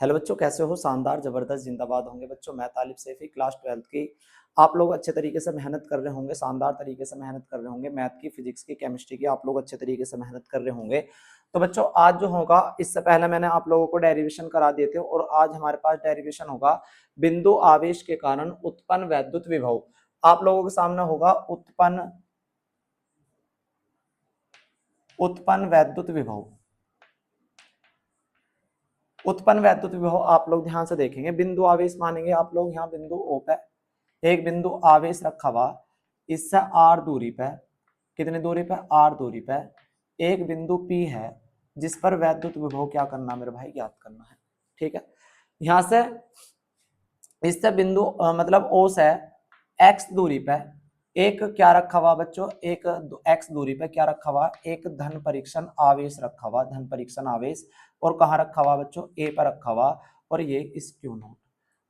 Hello बच्चों, कैसे हो? शानदार, जबरदस्त, जिंदाबाद होंगे बच्चों। मैं तालिब सैफी, क्लास 12th की। आप लोग अच्छे तरीके से मेहनत कर रहे होंगे, शानदार तरीके से मेहनत कर रहे होंगे। मैथ की, फिजिक्स की, केमिस्ट्री की आप लोग अच्छे तरीके से मेहनत कर रहे होंगे। तो बच्चों आज जो होगा, इससे पहले मैंने आप लोगों को डेरिवेशन करा दिए थे और आज हमारे पास डेरिवेशन होगा बिंदु आवेश के कारण उत्पन्न वैद्युत विभव। आप लोगों के सामने होगा उत्पन्न वैद्युत विभव। उत्पन्न वैद्युत विभव आप लोग ध्यान से देखेंगे। बिंदु आवेश मानेंगे आप लोग, यहाँ बिंदु ओ पे एक बिंदु आवेश रखा हुआ, इससे आर दूरी पे, कितनी दूरी पे? आर दूरी पे एक बिंदु पी है जिस पर वैद्युत विभव क्या करना मेरे भाई? ज्ञात करना है। ठीक है, यहां से इससे बिंदु मतलब ओ से एक्स दूरी पे एक क्या रखा हुआ बच्चों? एक एक्स दूरी पे क्या रखा हुआ? एक धन परीक्षण आवेश रखा हुआ, धन परीक्षण आवेश। और कहाँ रखा हुआ बच्चों? ए पर रखा हुआ। और ये इस क्यू नोट।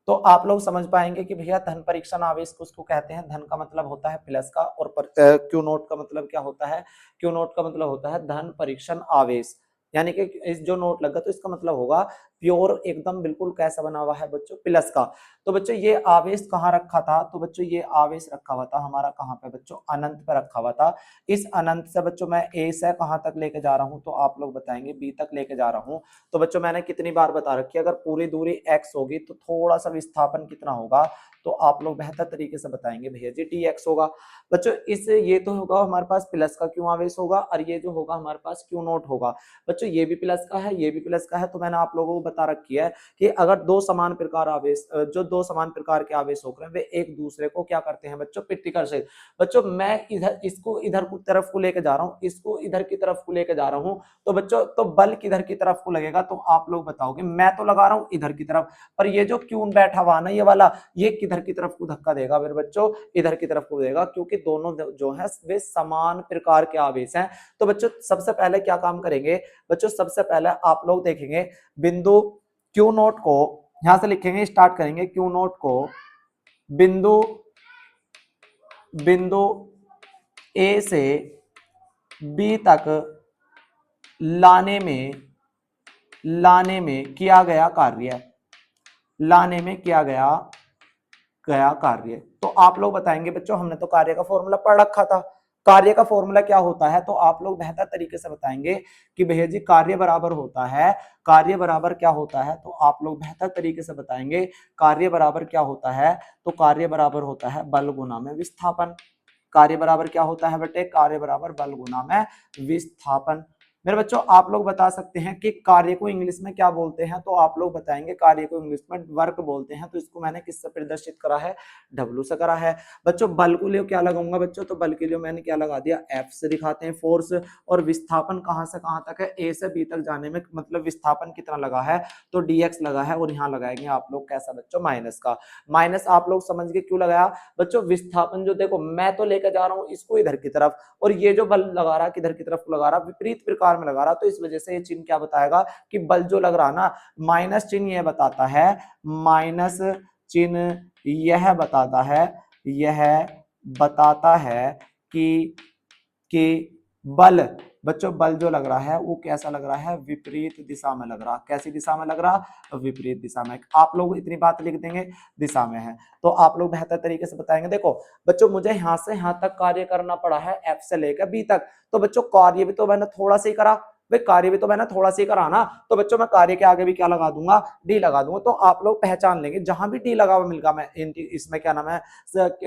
तो आप लोग समझ पाएंगे कि भैया धन परीक्षण आवेश को उसको कहते हैं, धन का मतलब होता है प्लस का, और क्यू नोट का मतलब क्या होता है? क्यू नोट का मतलब होता है धन परीक्षण आवेश। यानी कि इस जो नोट लगा तो इसका मतलब होगा प्योर एकदम बिल्कुल कैसा बना हुआ है बच्चों? प्लस का। तो बच्चों ये आवेश कहाँ रखा था? तो बच्चों ये आवेश रखा हुआ था हमारा कहाँ पे बच्चों? अनंत पे रखा हुआ था। इस अनंत से बच्चों मैं ए से कहाँ तक लेके जा रहा हूँ? तो आप लोग बताएंगे बी तक लेके जा रहा हूँ। तो बच्चों मैंने कितनी बार बता रखी है, अगर पूरी दूरी x होगी तो थोड़ा सा विस्थापन कितना होगा? तो आप लोग बेहतर तरीके से बताएंगे भैया जी dx होगा। बच्चों इस ये तो होगा हमारे पास प्लस का क्यों आवेश होगा, और ये जो होगा हमारे पास क्यू नोट होगा। बच्चों ये भी प्लस का है, ये भी प्लस का है। तो मैंने आप लोगों को बता रखी है कि अगर दो समान प्रकार आवेश, जो दो समान प्रकार के आवेश होकर वे एक दूसरे को क्या करते हैं बच्चों? प्रतिकर्षित। बच्चों मैं इधर इसको इधर की तरफ को लेके जा रहा हूँ, इसको इधर की तरफ को लेके जा रहा हूँ। तो बच्चों तो बल किधर की तरफ को लगेगा? तो आप लोग बताओगे। मैं तो लगा रहा हूं इधर की तरफ, पर ये जो क्यून बैठा हुआ ना ये वाला, ये किधर की तरफ को धक्का देगा मेरे बच्चों? इधर की तरफ को देगा, क्योंकि दोनों जो है वे समान प्रकार के आवेश हैं। तो बच्चों सबसे पहले क्या काम करेंगे बच्चों? सबसे पहले आप लोग देखेंगे बिंदु क्यू नोट को, यहां से लिखेंगे, स्टार्ट करेंगे क्यू नोट को बिंदु बिंदु ए से बी तक लाने में किया गया कार्य, लाने में किया गया कार्य। तो आप लोग बताएंगे बच्चों, हमने तो कार्य का फॉर्मूला पढ़ रखा था। कार्य का फॉर्मूला क्या होता है? तो आप लोग बेहतर तरीके से बताएंगे कि भैया जी कार्य बराबर होता है, कार्य बराबर क्या होता है? तो आप लोग बेहतर तरीके से बताएंगे कार्य बराबर क्या होता है? तो कार्य बराबर होता है बल गुना में विस्थापन। कार्य बराबर क्या होता है बेटे? कार्य बराबर बल गुना में विस्थापन। मेरे बच्चों आप लोग बता सकते हैं कि कार्य को इंग्लिश में क्या बोलते हैं? तो आप लोग बताएंगे कार्य को इंग्लिश में वर्क बोलते हैं। तो इसको मैंने किससे प्रदर्शित करा है? W से करा है। बच्चों बल को लिए क्या लगाऊंगा बच्चों? तो बल के लिए मैंने क्या लगा दिया? F से दिखाते हैं फोर्स। और विस्थापन कहां से कहां तक है? A से B तक जाने में मतलब विस्थापन कितना लगा है? तो dx लगा है। और यहाँ लगाएंगे आप लोग कैसा बच्चों? माइनस का। माइनस आप लोग समझ गए क्यों लगाया बच्चों? विस्थापन जो देखो मैं तो लेकर जा रहा हूँ इसको इधर की तरफ, और ये जो बल लगा रहा किधर की तरफ लगा रहा? विपरीत प्रकार में लगा रहा। तो इस वजह से ये चिन्ह क्या बताएगा कि बल जो लग रहा ना, माइनस चिन्ह यह बताता है, माइनस चिन्ह यह बताता है कि बल बच्चों बल जो लग रहा है वो कैसा लग रहा है? विपरीत दिशा में लग रहा। कैसी दिशा में लग रहा? विपरीत दिशा में। आप लोग इतनी बात लिख देंगे दिशा में है। तो आप लोग बेहतर तरीके से बताएंगे। देखो बच्चों मुझे यहां से यहां तक कार्य करना पड़ा है, F से लेकर B तक। तो बच्चों कार्य भी तो मैंने थोड़ा सा ही करा, भाई कार्य भी तो मैंने थोड़ा सा ही करा ना। तो बच्चों मैं कार्य के आगे भी क्या लगा दूंगा? D लगा दूंगा। तो आप लोग पहचान लेंगे जहां भी D लगा हुआ मिलेगा, मैं इसमें क्या नाम है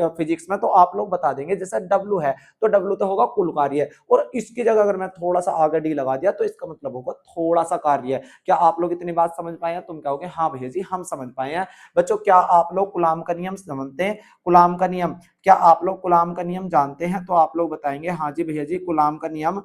फिजिक्स में, तो आप लोग बता देंगे। जैसे W है तो W तो होगा कुल कार्य, और इसकी जगह अगर मैं थोड़ा सा आगे D लगा दिया तो इसका मतलब होगा थोड़ा सा कार्य। क्या आप लोग इतनी बात समझ पाए हैं? तुम कहोगे हाँ भैया जी हम समझ पाए हैं। बच्चों क्या आप लोग कूलाम का नियम समझते हैं? कूलाम का नियम, क्या आप लोग कूलाम का नियम जानते हैं? तो आप लोग बताएंगे हाँ जी भैया जी कूलाम का नियम।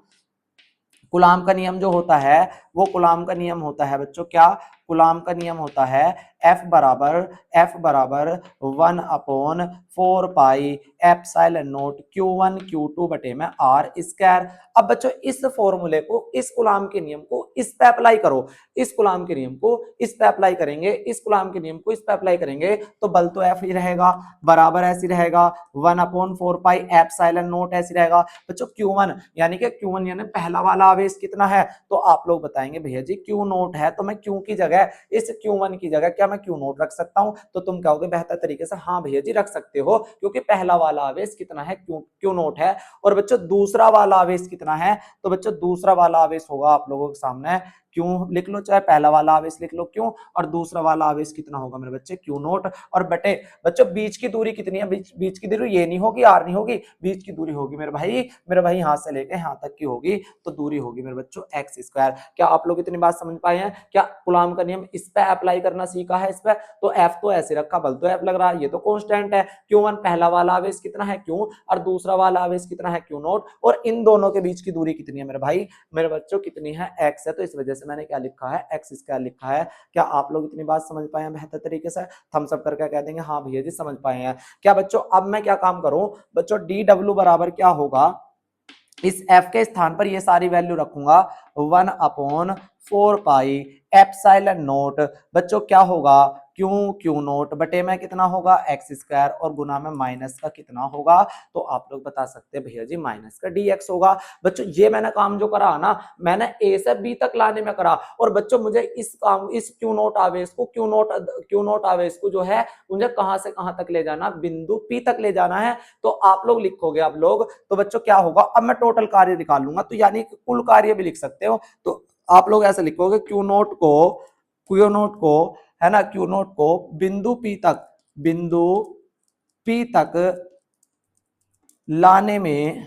कूलाम का नियम जो होता है वो कूलाम का नियम होता है बच्चों, क्या कूलाम का नियम होता है? F बराबर 1/4 pi epsilon not Q1 Q2 बटे में R स्क्वायर। अब बच्चों इस फॉर्मूले को, इस कूलाम के नियम को इस पे अप्लाई करो, इस कूलाम के नियम को इस पे अप्लाई करेंगे, इस कूलाम के नियम को इस पे अप्लाई करेंगे तो बल तो F ही रहेगा, बराबर ऐसी रहेगा 1/4 पाई एप्सिलॉन नॉट ऐसी रहेगा। बच्चों Q1 यानी कि Q1 यानी पहला वाला आवेश कितना है? तो आप लोग बताएंगे भैया जी Q नोट है, तो मैं Q की जगह जगह, इस Q1 की जगह क्या मैं Q0 रख सकता हूं? तो तुम कहोगे बेहतर तरीके से हाँ भैया जी रख सकते हो, क्योंकि पहला वाला आवेश कितना है, Q0 है। और बच्चों दूसरा वाला आवेश कितना है? तो बच्चों दूसरा वाला आवेश होगा आप लोगों के सामने क्यों लिख लो, चाहे पहला वाला आवेश लिख लो क्यों, और दूसरा वाला आवेश कितना होगा मेरे बच्चे Q0। और बटे बच्चों बीच की दूरी कितनी है, बीच की दूरी ये नहीं होगी, आर नहीं होगी, बीच की दूरी होगी मेरे भाई यहां से लेके यहां तक की होगी, तो दूरी होगी मेरे बच्चों एक्स स्क्वायर। क्या आप लोग इतनी बात समझ पाए हैं? क्या कूलॉम का नियम इस पे अप्लाई करना सीखा है? इस पे तो एफ तो ऐसे रखा, बल तो एफ लग रहा है, ये तो कांस्टेंट है। Q1 पहला वाला आवेश कितना है Q, और दूसरा वाला आवेश कितना है Q0, और इन दोनों के बीच की दूरी कितनी है मेरे बच्चों कितनी है, x है। तो इस वजह से मैंने क्या लिखा है, एक्स स्क्वायर लिखा है। क्या आप लोग इतनी बात समझ पाए हैं बेहतर तरीके से? थम्स अप करके कह देंगे हाँ भैया जी समझ पाए हैं। क्या बच्चों अब मैं क्या काम करूं बच्चों, डी डब्ल्यू बराबर क्या होगा, इस f के स्थान पर ये सारी वैल्यू रखूंगा 1/4 पाई एप्सिलॉन नोट। बच्चों क्या होगा, क्यू नोट बटे में कितना होगा एक्स स्क्वायर, और गुना में माइनस का कितना होगा, तो आप लोग बता सकते हैं भैया जी माइनस का dx होगा। बच्चों ये मैंने काम जो करा ना, मैंने a से b तक लाने में करा, और बच्चों मुझे इस क्यू नोट आवेश को जो है मुझे कहां से कहां तक ले जाना, बिंदु p तक ले जाना है। तो आप लोग लिखोगे आप लोग, तो बच्चों क्या होगा, अब मैं टोटल कार्य निकाल लूंगा, तो यानी कुल कार्य भी लिख सकते हो। तो आप लोग ऐसे लिखोगे क्यू नोट को है ना, क्यू नोट को बिंदु पी तक लाने में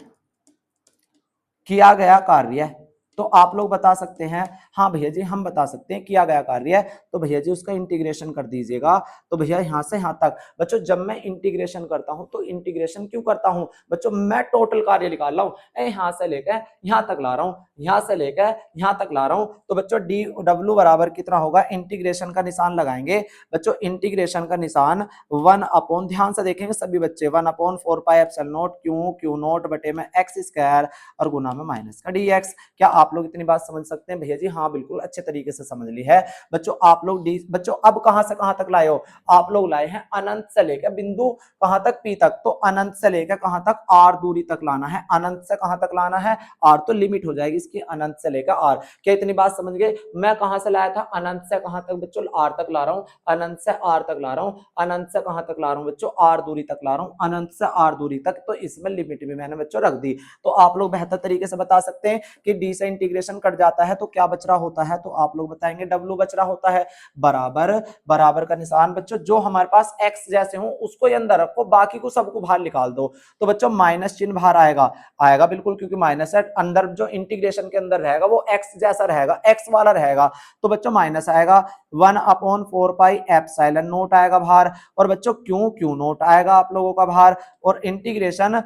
किया गया कार्य। तो आप लोग बता सकते हैं हाँ भैया जी हम बता सकते हैं किया गया कार्य, तो भैया जी उसका इंटीग्रेशन कर दीजिएगा। तो भैया यहां से यहां तक बच्चों जब मैं इंटीग्रेशन करता हूं, तो इंटीग्रेशन क्यों करता हूं बच्चों, मैं टोटल कार्य निकाल रहा हूं, यहां से लेकर यहां तक ला रहा हूं, यहां से लेकर यहां तक ला रहा हूं। तो बच्चों डी डब्ल्यू बराबर कितना होगा, इंटीग्रेशन का निशान लगाएंगे बच्चों, इंटीग्रेशन का निशान 1/, ध्यान से देखेंगे सभी बच्चे, 1/4 pi epsilon note Q note बटे में एक्स स्क्वायर और गुना में माइनस का dx। क्या आप लोग इतनी बात समझ सकते हैं भैया जी? हाँ बिल्कुल अच्छे तरीके से समझ ली है बच्चों। आप लोग बच्चों अब कहां से कहां तक लाए हो, आप लोग लाए हैं अनंत से लेकर बिंदु कहां तक p तक, तो अनंत से लेकर कहां तक r दूरी तक लाना है। अनंत से कहां तक लाना है, r तो लिमिट हो जाएगी इसकी, अनंत से लेकर r। क्या इतनी बात समझ गए? मैं कहां से लाया था, अनंत से कहां तक बच्चों, r तक ला रहा हूं, अनंत से r तक ला रहा हूं, अनंत से कहां तक ला रहा हूं बच्चों, r दूरी तक ला रहा हूं, अनंत से r दूरी तक। तो इसमें लिमिट भी मैंने बच्चों रख दी। तो आप लोग बेहतर तरीके से बता सकते हैं कि डी से इंटीग्रेशन कट जाता है तो क्या बच रहा होता है, तो आप लोग बताएंगे डब्ल्यू बच रहा होता है। बराबर का निशान बच्चों जो हमारे पास एक्स जैसे हो उसको ही अंदर रखो, बाकी को सबको बाहर निकाल दो। तो बच्चों माइनस चिन्ह बाहर आएगा बिल्कुल, क्योंकि माइनस है, अंदर जो इंटीग्रेशन के अंदर रहेगा वो एक्स जैसा रहेगा, एक्स वाला रहेगा। तो बच्चों माइनस आएगा 1/4 पाई एप्सिलॉन नोट आएगा बाहर, और बच्चों क्यू नोट आएगा आप लोगों का बाहर, और इंटीग्रेशन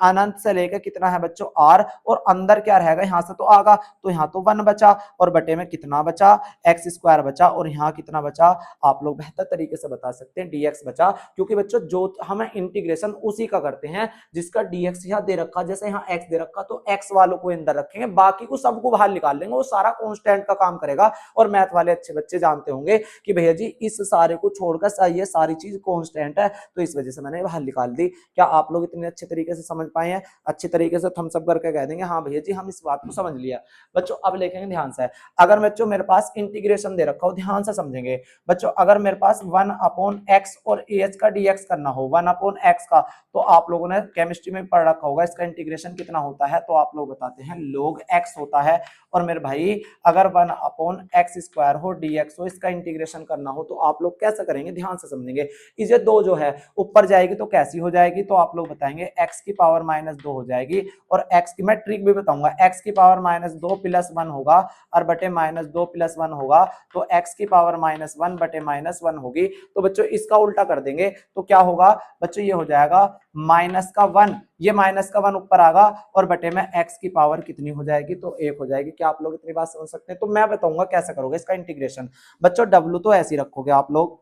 अनंत से लेकर कितना है बच्चों r, और अंदर क्या रहेगा, यहां से तो आगा, तो यहां तो 1 बचा, और बटे में कितना बचा, एक्स स्क्वायर बचा, और यहां कितना बचा, आप लोग बेहतर तरीके से बता सकते हैं dx बचा। क्योंकि बच्चों जो हमें इंटीग्रेशन उसी का करते हैं जिसका dx यहां दे रखा, जैसे यहां x दे रखा तो x वालों को अंदर रखेंगे, बाकी को सबको बाहर निकाल लेंगे, वो सारा कांस्टेंट का काम करेगा। और मैथ वाले अच्छे बच्चे जानते होंगे कि भैया जी इस सारे को छोड़कर ये सारी चीज कांस्टेंट है, तो इस वजह से मैंने बाहर निकाल दी। क्या आप लोग इतने अच्छे तरीके से समझ पाए हैं? अच्छी तरीके से थम्स अप करके कह देंगे हाँ भैया जी हम इस बात को समझ लिया। बच्चों अब लिखेंगे ध्यान से, अगर बच्चों मेरे पास इंटीग्रेशन दे रखा हो, ध्यान से समझेंगे बच्चों, अगर मेरे पास 1/x और ah का dx करना हो, 1/x का, तो आप लोगों ने केमिस्ट्री में पढ़ रखा होगा इसका इंटीग्रेशन कितना होता है, तो आप लोग बताते हैं log x होता है। और मेरे भाई अगर 1/x स्क्वायर हो dx हो, इसका इंटीग्रेशन करना हो, तो आप लोग कैसे करेंगे, ध्यान से समझेंगे। इसे दो जो है ऊपर जाएगी तो कैसी हो जाएगी, तो आप लोग बताएंगे x की पावर -2 हो जाएगी, और x की मैं ट्रिक भी बताऊंगा, x की पावर -2 + 1 होगा, और बटे -2 + 1 होगा, तो x की पावर -1 बटे -1 होगी। तो बच्चों इसका उल्टा कर देंगे तो क्या होगा बच्चों, ये हो जाएगा -1, ये -1 ऊपर आगा, और बटे में x की पावर कितनी हो जाएगी, तो 1 हो जाएगी। क्या आप लोग इतनी बात समझ सकते हैं? तो मैं बताऊंगा कैसे करोगे इसका इंटीग्रेशन। बच्चों w तो ऐसे रखोगे आप लोग,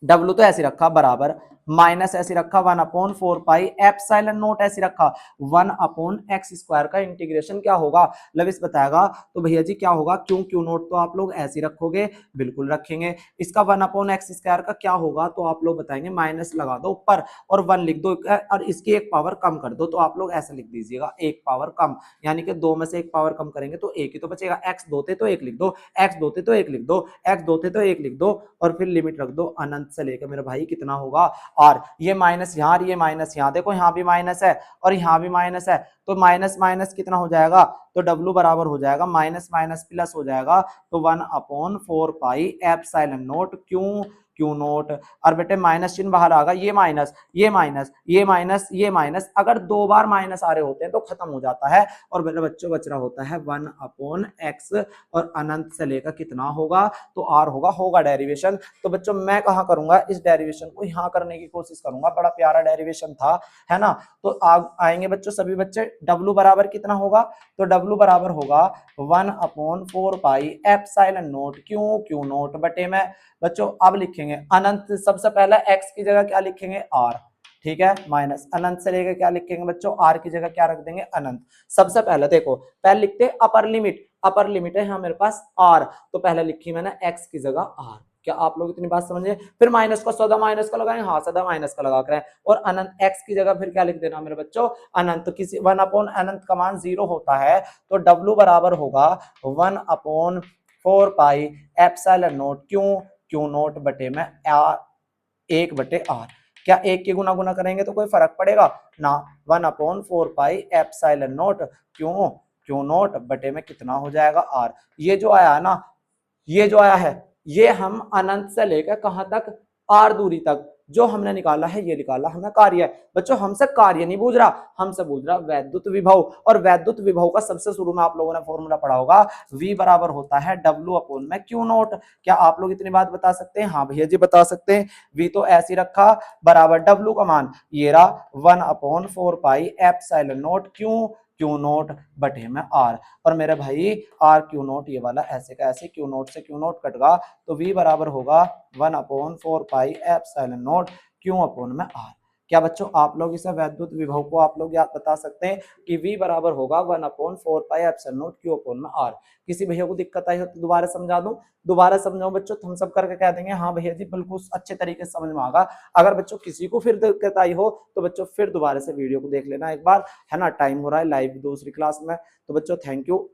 W तो ऐसे रखा बराबर माइनस ऐसे रखा 1/4 पाई एप्सिलॉन नॉट ऐसे रखा 1/x² का इंटीग्रेशन क्या होगा लविस बताएगा। तो भैया जी क्या होगा क्यू नॉट तो आप लोग ऐसे रखोगे, बिल्कुल रखेंगे। इसका 1/x² का क्या होगा तो आप लोग बताएंगे माइनस लगा दो ऊपर और 1 लिख दो और इसकी एक पावर कम कर दो, तो आप लोग ऐसा लिख दीजिएगा एक पावर कम, यानी कि 2 में से एक पावर कम करेंगे तो एक ही तो बचेगा। x 2 थे तो 1 लिख दो, x 2 थे तो 1 लिख दो, x 2 थे तो 1 लिख दो और फिर लिमिट रख दो अनंत से लेकर मेरे भाई कितना होगा r। ये माइनस यहाँ, ये माइनस यहाँ, देखो यहाँ भी माइनस है और यहाँ भी माइनस है, तो माइनस माइनस कितना हो जाएगा तो w बराबर हो जाएगा माइनस माइनस प्लस हो जाएगा, तो 1/4 pi epsilon not Q not. और बेटे माइनस चिन्ह बाहर आ गया, ये माइनस ये माइनस ये माइनस ये माइनस, अगर 2 बार माइनस आ रहे होते हैं तो खत्म हो जाता है और मेरे बच्चों बच रहा होता है 1/x और अनंत से लेकर कितना होगा तो r होगा डेरिवेशन। तो बच्चों मैं कहाँ करूंगा इस डेरिवेशन को यहाँ करने की कोशिश करूंगा, बड़ा प्यारा डेरिवेशन था है ना। तो आएंगे बच्चों सभी बच्चे, w बराबर कितना होगा तो w बराबर होगा 1/4 pi epsilon not Q not बटे में। बच्चों अब लिखेंगे अनंत, सबसे पहले x की जगह क्या लिखेंगे r, ठीक है, माइनस अनंत से लेकर क्या लिखेंगे बच्चों r की जगह क्या रख देंगे अनंत। सबसे पहले देखो पहले लिखते अपर लिमिट है यहाँ मेरे पास r, तो पहले लिखी मैंने x की जगह r। क्या आप लोग इतनी बात समझे? फिर माइनस को सदा माइनस का लगाएं, हाँ सदा माइनस का लगा करें और अनंत x की जगह फिर क्या लिख देना मेरे बच्चों अनंत। तो किसी 1/अनंत का मान 0 होता है तो w बराबर होगा 1/4 pi epsilon not Q not बटे में 1/r। क्या एक के गुना करेंगे तो कोई फर्क पड़ेगा ना, 1/4 pi epsilon not Q not बटे में कितना हो जाएगा r। ये जो आया ना, ये जो आया है ये हम अनंत से लेकर कहां तक r दूरी तक जो हमने निकाला है, ये निकाला हमने कार्य। बच्चों हमसे कार्य नहीं पूछ रहा, हमसे पूछ रहा वैद्युत विभव, और वैद्युत विभव का सबसे शुरू में आप लोगों ने फॉर्मूला पढ़ा होगा v बराबर होता है w/q0। क्या आप लोग इतनी बात बता सकते हैं? हाँ भैया जी बता सकते हैं। v तो ऐसे रखा बराबर w का मान ये रहा 1/4 pi epsilon not Q not बटे में r। और मेरे भाई r क्यू नॉट ये वाला ऐसे का ऐसे क्यू नॉट से क्यू नॉट कट गया तो v बराबर होगा 1/4 पाई एप्सिलॉन नॉट क्यू/r। क्या बच्चों आप लोग इसे वैद्युत विभव को आप लोग याद बता सकते हैं कि v बराबर होगा 1/4 पाई एप्सिलॉन नॉट क्यू/r। किसी भैया को दिक्कत आई हो तो दोबारा समझा दूं, दोबारा समझाऊं बच्चों तो हम सब करके कह देंगे हाँ भैया जी बिल्कुल अच्छे तरीके से समझ में आ गया। अगर बच्चों किसी को फिर दिक्कत आई हो तो बच्चों फिर दोबारा से वीडियो को देख लेना एक बार, है ना। टाइम हो रहा है लाइव दूसरी क्लास में, तो बच्चों थैंक यू।